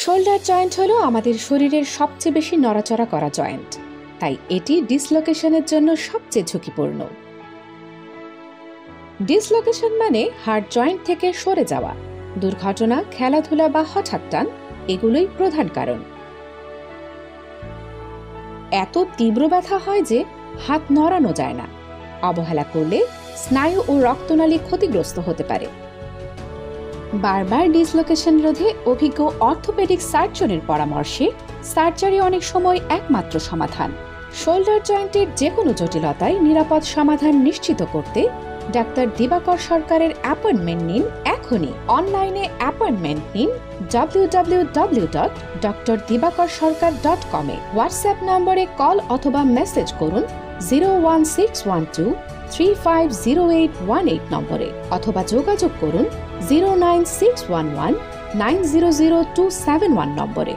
Shoulder joint হলো আমাদের শরীরের সবচেয়ে বেশি নড়াচড়া করা জয়েন্ট, তাই এটি ডিসলোকেশনের জন্য সবচেয়ে ঝুঁকিপূর্ণ। ডিসলোকেশন মানে হার্ট জয়েন্ট থেকে সরে যাওয়া। দুর্ঘটনা, খেলাধুলা বা হঠাৎ টান এগুলোই প্রধান কারণ। এত তীব্র ব্যথা হয় যে হাত নড়ানো যায় না। অবহেলা করলে স্নায়ু ও রক্তনালী ক্ষতিগ্রস্ত হতে পারে। বারবার ডিসলোকেশন রোধে অভিজ্ঞ অর্থোপেডিক সার্জনের পরামর্শে সার্জারি অনেক সময় একমাত্র সমাধান। শোল্ডার জয়েন্টের যে কোনো জটিলতায় নিরাপদ সমাধান নিশ্চিত করতে ডাক্তার দিবাকর সরকারের অ্যাপয়েন্টমেন্ট নিন এখনই। অনলাইনে অ্যাপয়েন্টমেন্ট নিন www.drdibakorsarkar.com এ। হোয়াটসঅ্যাপ নম্বরে কল অথবা মেসেজ করুন 01612350818 নম্বরে, অথবা যোগাযোগ করুন 09611900271 নম্বরে।